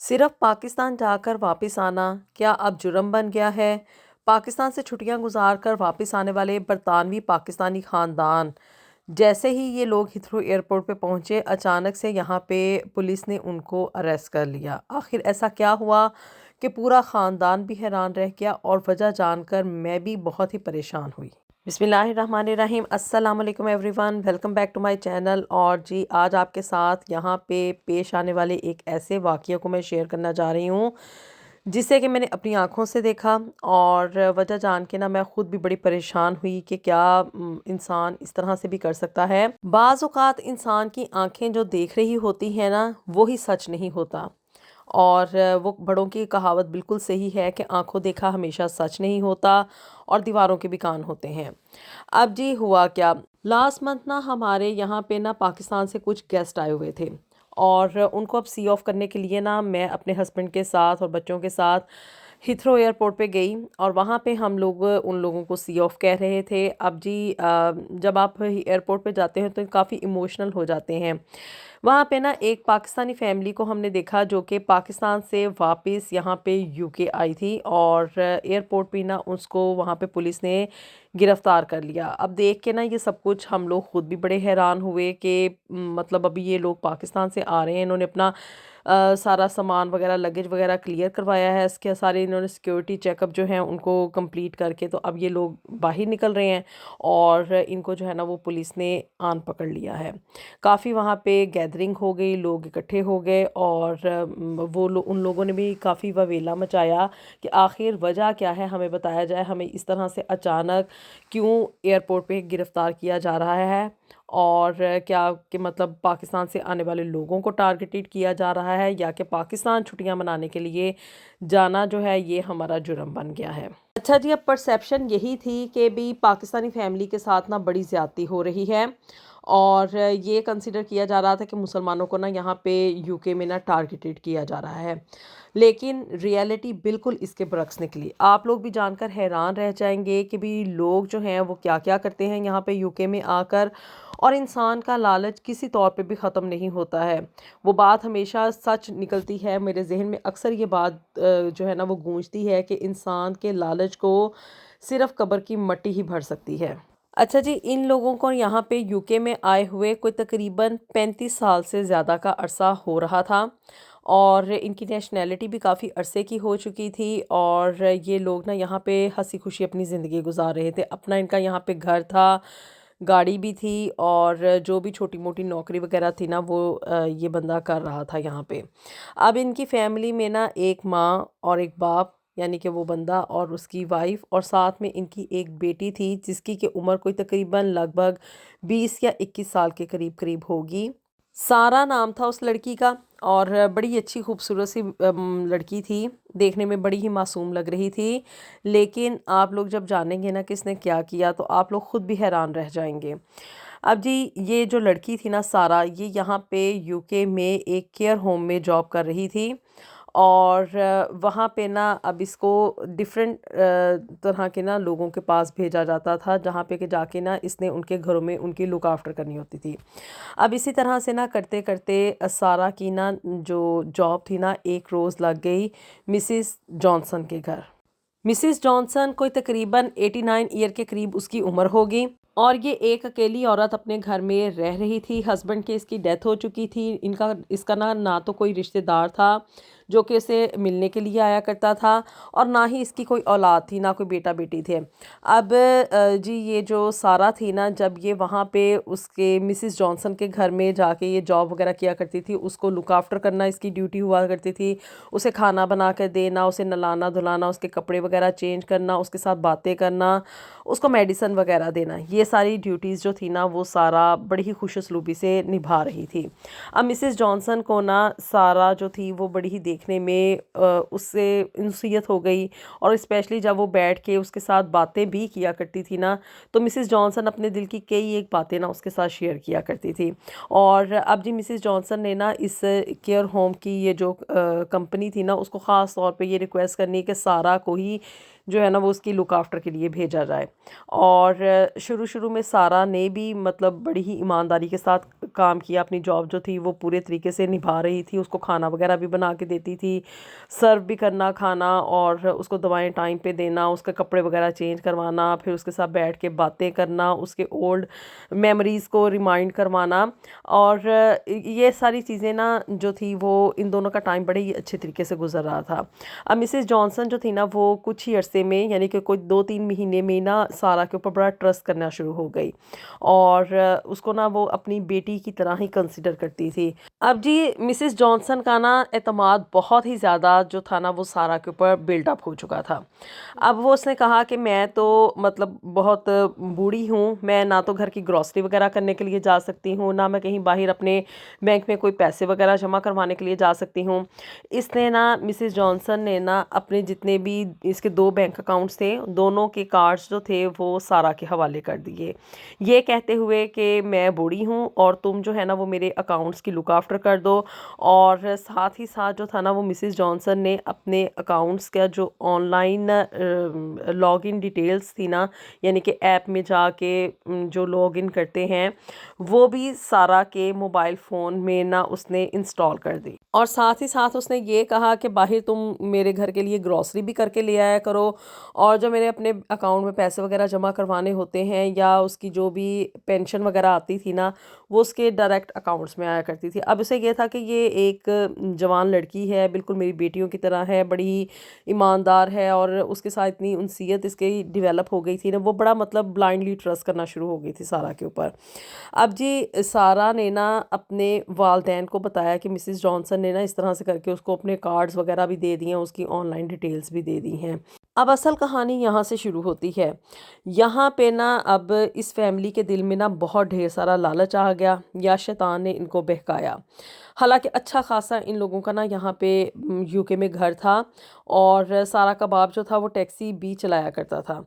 सिर्फ पाकिस्तान जाकर वापस आना क्या अब जुर्म बन गया है? पाकिस्तान से छुट्टियां गुजार कर वापस आने वाले बरतानवी पाकिस्तानी ख़ानदान जैसे ही ये लोग हिथ्रो एयरपोर्ट पे पहुंचे, अचानक से यहाँ पे पुलिस ने उनको अरेस्ट कर लिया। आखिर ऐसा क्या हुआ कि पूरा ख़ानदान भी हैरान रह गया और वजह जानकर मैं भी बहुत ही परेशान हुई। बिस्मिल्लाहिर्रहमानिर्रहीम, अस्सलाम वालेकुम everyone, welcome back to my channel. और जी, आज आपके साथ यहाँ पे पेश आने वाले एक ऐसे वाक़ये को मैं शेयर करना जा रही हूँ जिसे कि मैंने अपनी आँखों से देखा। और वजह जान के ना मैं ख़ुद भी बड़ी परेशान हुई कि क्या इंसान इस तरह से भी कर सकता है। बाज़ औक़ात इंसान की आँखें जो देख रही होती हैं ना, वो ही सच नहीं होता। और वो बड़ों की कहावत बिल्कुल सही है कि आंखों देखा हमेशा सच नहीं होता और दीवारों के भी कान होते हैं। अब जी हुआ क्या, लास्ट मंथ ना हमारे यहाँ पे ना पाकिस्तान से कुछ गेस्ट आए हुए थे और उनको अब सी ऑफ करने के लिए ना मैं अपने हस्बैंड के साथ और बच्चों के साथ हिथ्रो एयरपोर्ट पे गई और वहाँ पे हम लोग उन लोगों को सी ऑफ कह रहे थे। अब जी जब आप एयरपोर्ट पे जाते हैं तो काफ़ी इमोशनल हो जाते हैं। वहाँ पे ना एक पाकिस्तानी फैमिली को हमने देखा जो कि पाकिस्तान से वापस यहाँ पे यूके आई थी और एयरपोर्ट पे ना उसको वहाँ पे पुलिस ने गिरफ्तार कर लिया। अब देख के ना ये सब कुछ हम लोग खुद भी बड़े हैरान हुए कि मतलब अभी ये लोग पाकिस्तान से आ रहे हैं, इन्होंने अपना सारा सामान वगैरह लगेज वगैरह क्लियर करवाया है, इसके सारे इन्होंने सिक्योरिटी चेकअप जो है उनको कंप्लीट करके तो अब ये लोग बाहर निकल रहे हैं और इनको जो है ना वो पुलिस ने आन पकड़ लिया है। काफ़ी वहाँ पे गैदरिंग हो गई, लोग इकट्ठे हो गए और उन लोगों ने भी काफ़ी ववेला मचाया कि आखिर वजह क्या है, हमें बताया जाए, हमें इस तरह से अचानक क्यों एयरपोर्ट पे गिरफ़्तार किया जा रहा है और क्या कि मतलब पाकिस्तान से आने वाले लोगों को टारगेटेड किया जा रहा है या कि पाकिस्तान छुट्टियां मनाने के लिए जाना जो है ये हमारा जुर्म बन गया है। अच्छा जी, अब परसेप्शन यही थी कि भी पाकिस्तानी फैमिली के साथ ना बड़ी ज़्यादती हो रही है और ये कंसिडर किया जा रहा था कि मुसलमानों को ना यहाँ पे यूके में ना टारगेटेड किया जा रहा है। लेकिन रियलिटी बिल्कुल इसके बरक्स निकली। आप लोग भी जानकर हैरान रह जाएंगे कि भी लोग जो हैं वो क्या क्या करते हैं यहाँ पे यूके में आकर। और इंसान का लालच किसी तौर पे भी ख़त्म नहीं होता है। वो बात हमेशा सच निकलती है। मेरे जहन में अक्सर ये बात जो है ना वो गूंजती है कि इंसान के लालच को सिर्फ कब्र की मट्टी ही भर सकती है। अच्छा जी, इन लोगों को यहाँ पे यूके में आए हुए कोई तकरीबन 35 साल से ज़्यादा का अरसा हो रहा था और इनकी नेशनैलिटी भी काफ़ी अरसे की हो चुकी थी और ये लोग ना यहाँ पे हंसी खुशी अपनी ज़िंदगी गुजार रहे थे। अपना इनका यहाँ पे घर था, गाड़ी भी थी और जो भी छोटी मोटी नौकरी वगैरह थी ना वो ये बंदा कर रहा था यहाँ पे। अब इनकी फैमिली में ना एक माँ और एक बाप, यानी कि वो बंदा और उसकी वाइफ, और साथ में इनकी एक बेटी थी जिसकी की उम्र कोई तकरीबन लगभग 20 या 21 साल के करीब करीब होगी। सारा नाम था उस लड़की का और बड़ी अच्छी खूबसूरत सी लड़की थी, देखने में बड़ी ही मासूम लग रही थी। लेकिन आप लोग जब जानेंगे ना कि इसने क्या किया तो आप लोग खुद भी हैरान रह जाएंगे। अब जी, ये जो लड़की थी ना सारा, ये यहाँ पे यूके में एक केयर होम में जॉब कर रही थी और वहाँ पे ना अब इसको डिफरेंट तरह के ना लोगों के पास भेजा जाता था जहाँ पे कि जाके ना इसने उनके घरों में उनकी लुक आफ्टर करनी होती थी। अब इसी तरह से ना करते करते सारा की ना जो जॉब थी ना एक रोज़ लग गई मिसिस जॉनसन के घर। मिसिस जॉनसन कोई तकरीबन 89 ईयर के करीब उसकी उम्र होगी और ये एक अकेली औरत अपने घर में रह रही थी। हस्बैंड की इसकी डेथ हो चुकी थी। इनका इसका ना ना तो कोई रिश्तेदार था जो कि इसे मिलने के लिए आया करता था और ना ही इसकी कोई औलाद थी, ना कोई बेटा बेटी थे। अब जी, ये जो सारा थी ना, जब ये वहाँ पे उसके मिसिस जॉनसन के घर में जाके ये जॉब वगैरह किया करती थी, उसको लुक आफ्टर करना इसकी ड्यूटी हुआ करती थी। उसे खाना बना कर देना, उसे नहलाना धुलाना, उसके कपड़े वगैरह चेंज करना, उसके साथ बातें करना, उसको मेडिसिन वगैरह देना, ये सारी ड्यूटीज़ जो थी ना वो सारा बड़ी ही खुशउस्लूबी से निभा रही थी। अब मिसिस जॉनसन को ना सारा जो थी वो बड़ी ही देखने में उससे इंसियत हो गई और स्पेशली जब वो बैठ के उसके साथ बातें भी किया करती थी ना, तो मिसिस जॉनसन अपने दिल की कई एक बातें ना उसके साथ शेयर किया करती थी। और अब जी मिसिस जॉनसन ने ना इस केयर होम की ये जो कंपनी थी ना उसको ख़ास तौर पे ये रिक्वेस्ट करनी कि सारा को ही जो है ना वो उसकी लुक आफ्टर के लिए भेजा जाए। और शुरू शुरू में सारा ने भी मतलब बड़ी ही ईमानदारी के साथ काम किया, अपनी जॉब जो थी वो पूरे तरीके से निभा रही थी, उसको खाना वगैरह भी बना के देती थी, सर्व भी करना खाना, और उसको दवाएं टाइम पे देना, उसके कपड़े वगैरह चेंज करवाना, फिर उसके साथ बैठ के बातें करना, उसके ओल्ड मेमोरीज़ को रिमाइंड करवाना। और ये सारी चीज़ें ना जो थी वो इन दोनों का टाइम बड़े ही अच्छे तरीके से गुजर रहा था। अब मिसेस जॉनसन जो थी ना वो कुछ ही अरसे में, यानी कि कोई 2-3 महीने में ना सारा के ऊपर बड़ा ट्रस्ट करना शुरू हो गई, और उसको ना वो अपनी बेटी की तरह ही कंसिडर करती थी। अब जी मिसेस जॉनसन का ना एतमाद बहुत ही ज़्यादा जो था ना वो सारा के ऊपर बिल्डअप हो चुका था। अब वो उसने कहा कि मैं तो मतलब बहुत बूढ़ी हूँ, मैं ना तो घर की ग्रॉसरी वगैरह करने के लिए जा सकती हूँ, ना मैं कहीं बाहर अपने बैंक में कोई पैसे वगैरह जमा करवाने के लिए जा सकती हूँ। इसने ना मिसेस जॉनसन ने ना अपने जितने भी इसके 2 बैंक अकाउंट्स थे, दोनों के कार्ड्स जो थे वो सारा के हवाले कर दिए, ये कहते हुए कि मैं बूढ़ी हूँ और तुम जो है ना वो मेरे अकाउंट्स की लुक आफ्टर कर दो। और साथ ही साथ जो था ना वो मिसेस जॉनसन ने अपने अकाउंट्स का जो ऑनलाइन लॉगिन डिटेल्स थी ना, यानी कि ऐप में जाके जो लॉगिन करते हैं, वो भी सारा के मोबाइल फ़ोन में ना उसने इंस्टॉल कर दी। और साथ ही साथ उसने ये कहा कि बाहर तुम मेरे घर के लिए ग्रॉसरी भी करके ले आया करो, और जो मेरे अपने अकाउंट में पैसे वगैरह जमा करवाने होते हैं या उसकी जो भी पेंशन वगैरह आती थी ना वो उसके डायरेक्ट अकाउंट्स में आया करती थी। अब उसे ये था कि ये एक जवान लड़की है, बिल्कुल मेरी बेटियों की तरह है, बड़ी ही ईमानदार है, और उसके साथ इतनी उनसीयत इसकी डेवलप हो गई थी ना, वो बड़ा मतलब ब्लाइंडली ट्रस्ट करना शुरू हो गई थी सारा के ऊपर। अब जी सारा ने ना अपने वालदैन को बताया कि मिसेस जॉनसन ने ना इस तरह से करके उसको अपने कार्ड्स वगैरह भी दे दिए हैं, उसकी ऑनलाइन डिटेल्स भी दे दी हैं। अब असल कहानी यहाँ से शुरू होती है। यहाँ पे ना अब इस फैमिली के दिल में ना बहुत ढेर सारा लालच आ गया, या शैतान ने इनको बहकाया। हालांकि अच्छा खासा इन लोगों का ना यहाँ पे यूके में घर था, और सारा का बाप जो था वो टैक्सी भी चलाया करता था।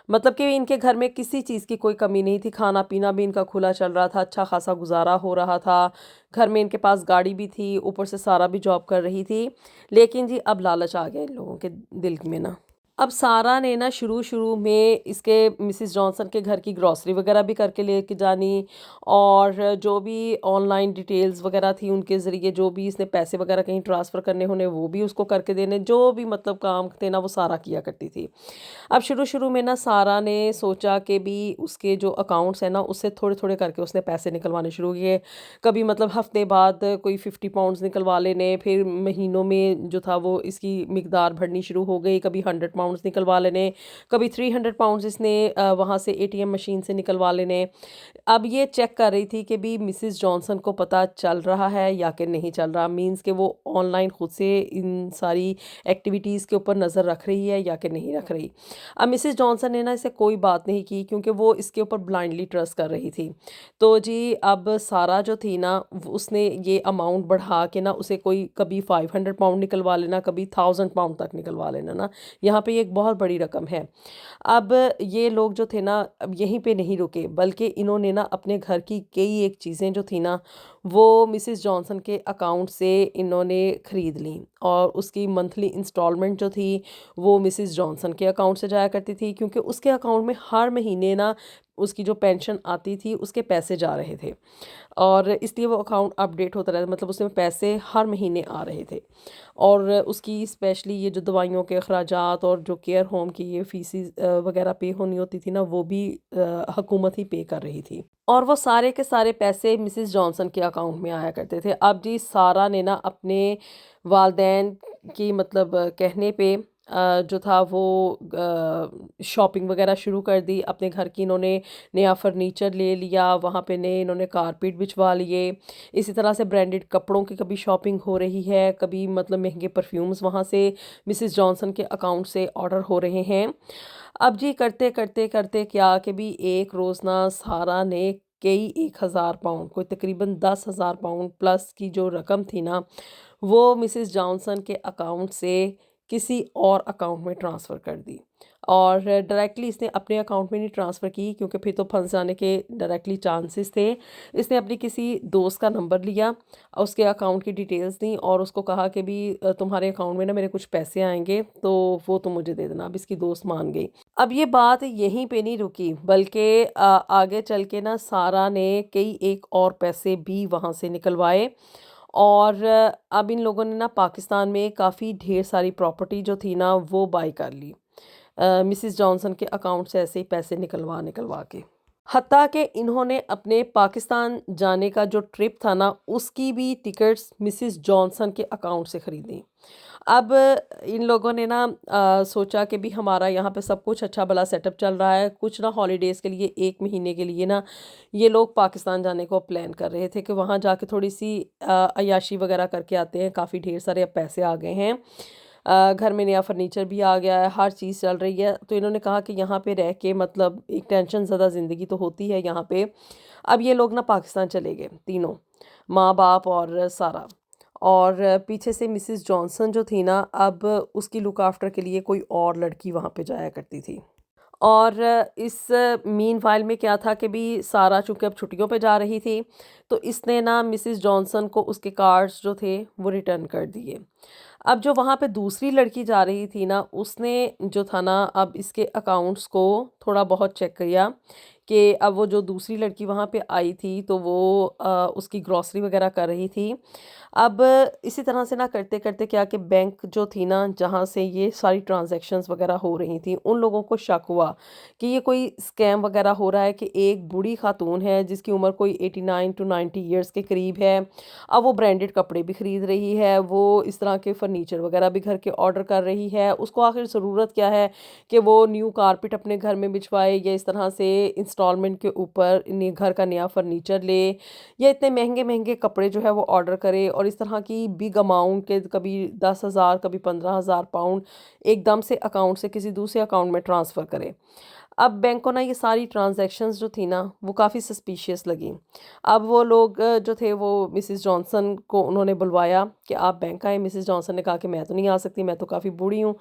मतलब कि इनके घर में किसी चीज़ की कोई कमी नहीं थी, खाना पीना भी इनका खुला चल रहा था, अच्छा खासा गुजारा हो रहा था, घर में इनके पास गाड़ी भी थी, ऊपर से सारा भी जॉब कर रही थी। लेकिन जी अब लालच आ गया इन लोगों के दिल में ना। अब सारा ने ना शुरू शुरू में इसके मिसेस जॉनसन के घर की ग्रॉसरी वगैरह भी करके लेके जानी, और जो भी ऑनलाइन डिटेल्स वगैरह थी उनके ज़रिए जो भी इसने पैसे वगैरह कहीं ट्रांसफ़र करने होने वो भी उसको करके देने, जो भी मतलब काम थे ना वो सारा किया करती थी। अब शुरू शुरू में ना सारा ने सोचा कि भी उसके जो अकाउंट्स हैं ना उससे थोड़े थोड़े करके उसने पैसे निकलवाने शुरू किए। कभी मतलब हफ्ते बाद कोई 50 पाउंड्स निकलवा लेने, फिर महीनों में जो था वो इसकी मिकदार बढ़नी शुरू हो गई, कभी 100 पाउंड्स निकलवा लेने, कभी 300 पाउंड्स इसने वहाँ से एटीएम मशीन से निकलवा लेने। अब ये चेक कर रही थी कि भी मिसेस जॉनसन को पता चल रहा है या कि नहीं चल रहा, मींस कि वो ऑनलाइन खुद से इन सारी एक्टिविटीज़ के ऊपर नज़र रख रही है या कि नहीं रख रही। अब मिसेस जॉनसन ने ना इसे कोई बात नहीं की, क्योंकि वो इसके ऊपर ब्लाइंडली ट्रस्ट कर रही थी। तो जी अब सारा जो थी ना उसने ये अमाउंट बढ़ा के ना उसे कोई कभी 500 पाउंड निकलवा लेना, कभी 1000 पाउंड तक निकलवा लेना ना, यहाँ पे ये एक बहुत बड़ी रकम है। अब ये लोग जो थे ना अब यहीं पे नहीं रुके, बल्कि इन्होंने ना अपने घर की कई एक चीज़ें जो थी ना वो मिसेस जॉनसन के अकाउंट से इन्होंने ख़रीद ली, और उसकी मंथली इंस्टॉलमेंट जो थी वो मिसेस जॉनसन के अकाउंट से जाया करती थी, क्योंकि उसके अकाउंट में हर महीने ना उसकी जो पेंशन आती थी उसके पैसे जा रहे थे, और इसलिए वो अकाउंट अपडेट होता रहता, मतलब उसमें पैसे हर महीने आ रहे थे। और उसकी स्पेशली ये जो दवाइयों के अखराजात और जो केयर होम की ये फीसेस वगैरह पे होनी होती थी ना वो भी हुकूमत ही पे कर रही थी, और वो सारे के सारे पैसे मिसेस जॉनसन के अकाउंट में आया करते थे। अब जी सारा ने ना अपने वालदैन की मतलब कहने पे जो था वो शॉपिंग वगैरह शुरू कर दी अपने घर की। इन्होंने नया फर्नीचर ले लिया, वहाँ पे नए इन्होंने कारपेट बिछवा लिए, इसी तरह से ब्रांडेड कपड़ों की कभी शॉपिंग हो रही है, कभी मतलब महंगे परफ्यूम्स वहाँ से मिसेस जॉनसन के अकाउंट से ऑर्डर हो रहे हैं। अब जी करते करते करते क्या कि भी एक रोज़ ना सारा ने कई 1000 पाउंड, कोई तकरीबन 10,000 पाउंड प्लस की जो रकम थी ना वो मिसेस जॉनसन के अकाउंट से किसी और अकाउंट में ट्रांसफ़र कर दी। और डायरेक्टली इसने अपने अकाउंट में नहीं ट्रांसफ़र की, क्योंकि फिर तो फंस जाने के डायरेक्टली चांसेस थे। इसने अपनी किसी दोस्त का नंबर लिया, उसके अकाउंट की डिटेल्स दी और उसको कहा कि भी तुम्हारे अकाउंट में ना मेरे कुछ पैसे आएंगे, तो वो तुम मुझे दे देना। अब इसकी दोस्त मान गई। अब ये बात यहीं पे नहीं रुकी, बल्कि आगे चल के ना सारा ने कई एक और पैसे भी वहाँ से निकलवाए। और अब इन लोगों ने ना पाकिस्तान में काफ़ी ढेर सारी प्रॉपर्टी जो थी ना वो बाई कर ली, मिसिस जॉनसन के अकाउंट से ऐसे ही पैसे निकलवा निकलवा के। हत्ता कि इन्होंने अपने पाकिस्तान जाने का जो ट्रिप था ना उसकी भी टिकट्स मिसिस जॉनसन के अकाउंट से ख़रीदी। अब इन लोगों ने ना सोचा कि भी हमारा यहाँ पे सब कुछ अच्छा भला सेटअप चल रहा है, कुछ ना हॉलीडेज़ के लिए 1 महीने के लिए ना ये लोग पाकिस्तान जाने को प्लान कर रहे थे कि वहाँ जाके थोड़ी सी अय्याशी वगैरह करके आते हैं। काफ़ी ढेर सारे अब पैसे आ गए हैं, घर में नया फर्नीचर भी आ गया है, हर चीज़ चल रही है। तो इन्होंने कहा कि यहाँ पे रह के मतलब एक टेंशन ज़्यादा ज़िंदगी तो होती है यहाँ पे। अब ये लोग ना पाकिस्तान चले गए तीनों, माँ बाप और सारा। और पीछे से मिसिस जॉनसन जो थी ना, अब उसकी लुक आफ्टर के लिए कोई और लड़की वहाँ पे जाया करती थी। और इस मीनवाइल में क्या था कि भी सारा चूँकि अब छुट्टियों पे जा रही थी, तो इसने ना मिसिस जॉनसन को उसके कार्ड्स जो थे वो रिटर्न कर दिए। अब जो वहाँ पे दूसरी लड़की जा रही थी ना, उसने जो था ना अब इसके अकाउंट्स को थोड़ा बहुत चेक किया कि अब वो जो दूसरी लड़की वहाँ पे आई थी तो वो उसकी ग्रॉसरी वगैरह कर रही थी। अब इसी तरह से ना करते करते क्या कि बैंक जो थी ना जहाँ से ये सारी ट्रांजैक्शंस वगैरह हो रही थी, उन लोगों को शक हुआ कि ये कोई स्कैम वगैरह हो रहा है कि एक बूढ़ी खातून है जिसकी उम्र कोई 89 टू 90 ईयर्स के करीब है। अब वो ब्रांडेड कपड़े भी ख़रीद रही है, वो इस तरह के फर्नीचर वगैरह भी घर के ऑर्डर कर रही है। उसको आखिर ज़रूरत क्या है कि वो न्यू कारपेट अपने घर में बिछवाए या इस तरह से इंस्टॉलमेंट के ऊपर घर का नया फर्नीचर ले, या इतने महंगे महंगे कपड़े जो है वो ऑर्डर करे और इस तरह की बिग अमाउंट के कभी 10,000 कभी 15,000 पाउंड एकदम से अकाउंट से किसी दूसरे अकाउंट में ट्रांसफ़र करे। अब बैंक को ना ये सारी ट्रांजैक्शंस जो थी ना वो काफ़ी सस्पिशियस लगी। अब वो लोग जो थे वो मिसिस जॉनसन को उन्होंने बुलवाया कि आप बैंक आए। मिसिस जॉनसन ने कहा कि मैं तो नहीं आ सकती, मैं तो काफ़ी बूढ़ी हूँ।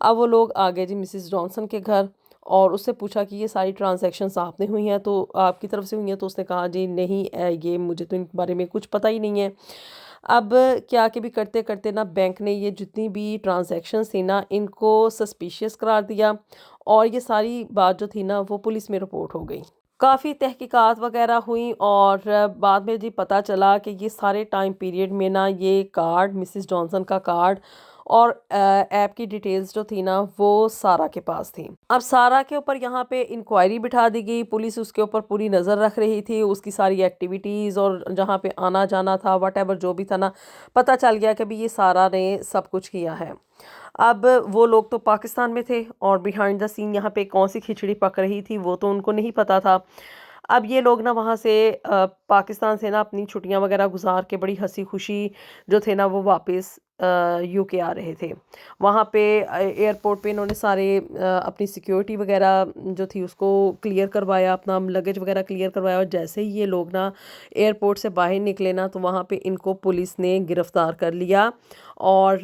अब वो लोग आ गए जी मिसिस जॉनसन के घर और उससे पूछा कि ये सारी ट्रांजैक्शंस आपने हुई हैं, तो आपकी तरफ से हुई हैं? तो उसने कहा जी नहीं, ये मुझे तो इन बारे में कुछ पता ही नहीं है। अब क्या कि भी करते करते ना बैंक ने ये जितनी भी ट्रांजैक्शंस थी ना इनको सस्पिशियस करार दिया और ये सारी बात जो थी ना वो पुलिस में रिपोर्ट हो गई। काफ़ी तहकीकात वगैरह हुई और बाद में जी पता चला कि ये सारे टाइम पीरियड में ना ये कार्ड, मिसिस जॉनसन का कार्ड और ऐप की डिटेल्स जो थी ना वो सारा के पास थी। अब सारा के ऊपर यहाँ पे इंक्वायरी बिठा दी गई, पुलिस उसके ऊपर पूरी नज़र रख रही थी, उसकी सारी एक्टिविटीज़ और जहाँ पे आना जाना था वट एवर जो भी था ना, पता चल गया कि भी ये सारा ने सब कुछ किया है। अब वो लोग तो पाकिस्तान में थे और बिहाइंड द सीन यहाँ पे कौन सी खिचड़ी पक रही थी वो तो उनको नहीं पता था। अब ये लोग ना वहाँ से पाकिस्तान से ना अपनी छुट्टियाँ वगैरह गुजार के बड़ी हंसी खुशी जो थे ना वो वापस यूके आ रहे थे। वहाँ पे एयरपोर्ट पे इन्होंने सारे अपनी सिक्योरिटी वगैरह जो थी उसको क्लियर करवाया, अपना लगेज वगैरह क्लियर करवाया और जैसे ही ये लोग ना एयरपोर्ट से बाहर निकले ना तो वहाँ पे इनको पुलिस ने गिरफ़्तार कर लिया। और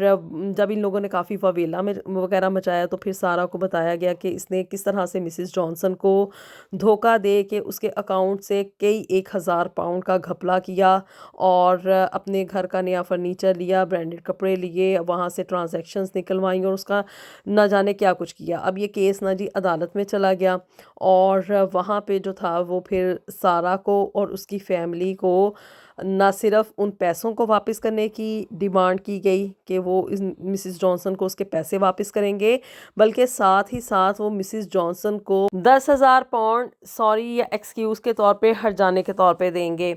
जब इन लोगों ने काफ़ी वावेला में वगैरह मचाया तो फिर सारा को बताया गया कि इसने किस तरह से मिसिस जॉनसन को धोखा दे के उसके अकाउंट से कई 1,000 पाउंड का घपला किया और अपने घर का नया फर्नीचर लिया, ब्रांडेड कपड़े लिए, वहाँ से ट्रांजैक्शंस निकलवाई और उसका ना जाने क्या कुछ किया। अब ये केस ना जी अदालत में चला गया और वहाँ पे जो था वो फिर सारा को और उसकी फैमिली को ना सिर्फ उन पैसों को वापस करने की डिमांड की गई कि वो इस मिसिस जॉनसन को उसके पैसे वापस करेंगे, बल्कि साथ ही साथ वो मिसिस जॉनसन को 10,000 पाउंड सॉरी या एक्सक्यूज़ के तौर पे हर्जाने के तौर पे देंगे।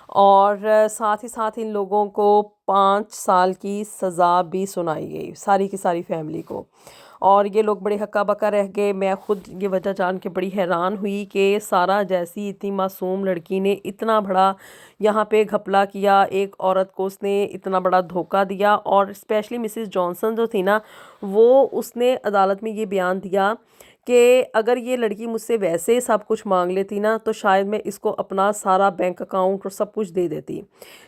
और साथ ही साथ इन लोगों को 5 साल की सज़ा भी सुनाई गई सारी की सारी फैमिली को। और ये लोग बड़े हक्का बक्का रह गए। मैं खुद ये वजह जान के बड़ी हैरान हुई कि सारा जैसी इतनी मासूम लड़की ने इतना बड़ा यहाँ पे घपला किया, एक औरत को उसने इतना बड़ा धोखा दिया। और स्पेशली मिसिस जॉनसन जो थी ना वो उसने अदालत में ये बयान दिया कि अगर ये लड़की मुझसे वैसे सब कुछ मांग लेती ना तो शायद मैं इसको अपना सारा बैंक अकाउंट और सब कुछ दे देती।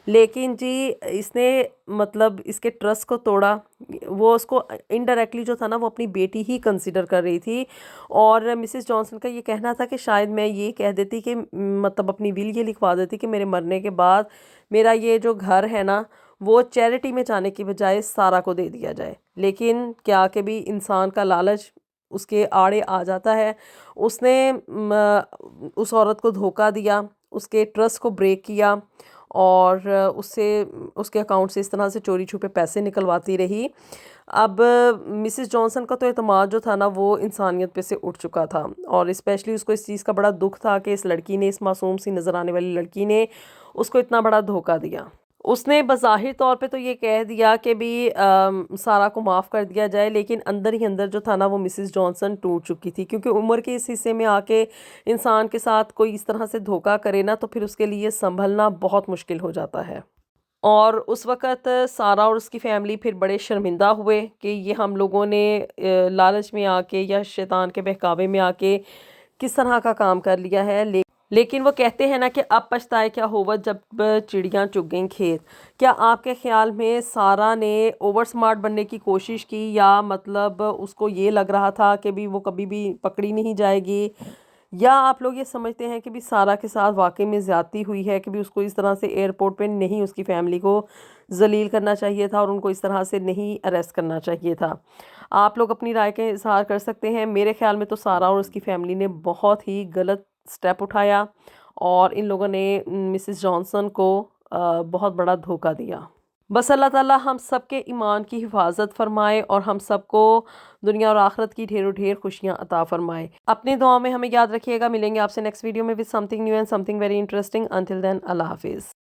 लेकिन जी इसने मतलब इसके ट्रस्ट को तोड़ा। वो उसको इनडायरेक्टली जो था ना वो अपनी बेटी ही कंसिडर कर रही थी। और मिसेस जॉनसन का ये कहना था कि शायद मैं ये कह देती कि मतलब अपनी विल ये लिखवा देती कि मेरे मरने के बाद मेरा ये जो घर है ना वो चैरिटी में जाने की बजाय सारा को दे दिया जाए। लेकिन क्या कि भी इंसान का लालच उसके आड़े आ जाता है। उसने उस औरत को धोखा दिया, उसके ट्रस्ट को ब्रेक किया और उससे उसके अकाउंट से इस तरह से चोरी छुपे पैसे निकलवाती रही। अब मिसेस जॉनसन का तो एतमाद जो था ना वो इंसानियत पे से उठ चुका था और स्पेशली उसको इस चीज़ का बड़ा दुख था कि इस लड़की ने, इस मासूम सी नज़र आने वाली लड़की ने उसको इतना बड़ा धोखा दिया। उसने बज़ाहिर तौर पे तो ये कह दिया कि भी सारा को माफ़ कर दिया जाए, लेकिन अंदर ही अंदर जो था ना वो मिसेस जॉनसन टूट चुकी थी, क्योंकि उम्र के इस हिस्से में आके इंसान के साथ कोई इस तरह से धोखा करे ना तो फिर उसके लिए संभलना बहुत मुश्किल हो जाता है। और उस वक़्त सारा और उसकी फ़ैमिली फिर बड़े शर्मिंदा हुए कि ये हम लोगों ने लालच में आके या शैतान के बहकावे में आके किस तरह का काम कर लिया है। लेकिन वो कहते हैं ना कि अब पछताए क्या होवत जब चिड़ियाँ चुग गईं खेत। क्या आपके ख्याल में सारा ने ओवर स्मार्ट बनने की कोशिश की, या मतलब उसको ये लग रहा था कि भी वो कभी भी पकड़ी नहीं जाएगी, या आप लोग ये समझते हैं कि भी सारा के साथ वाकई में ज़्यादती हुई है कि भी उसको इस तरह से एयरपोर्ट पे नहीं उसकी फैमिली को जलील करना चाहिए था और उनको इस तरह से नहीं अरेस्ट करना चाहिए था। आप लोग अपनी राय का इज़हार कर सकते हैं। मेरे ख्याल में तो सारा और उसकी फैमिली ने बहुत ही गलत स्टेप उठाया और इन लोगों ने मिसेस जॉनसन को बहुत बड़ा धोखा दिया। बस अल्लाह ताला हम सब के ईमान की हिफाजत फरमाए और हम सबको दुनिया और आखिरत की ढेरों ढेर खुशियाँ अता फरमाए। अपनी दुआ में हमें याद रखिएगा। मिलेंगे आपसे नेक्स्ट वीडियो में with something new and something very interesting. Until then अल्लाह हाफिज़।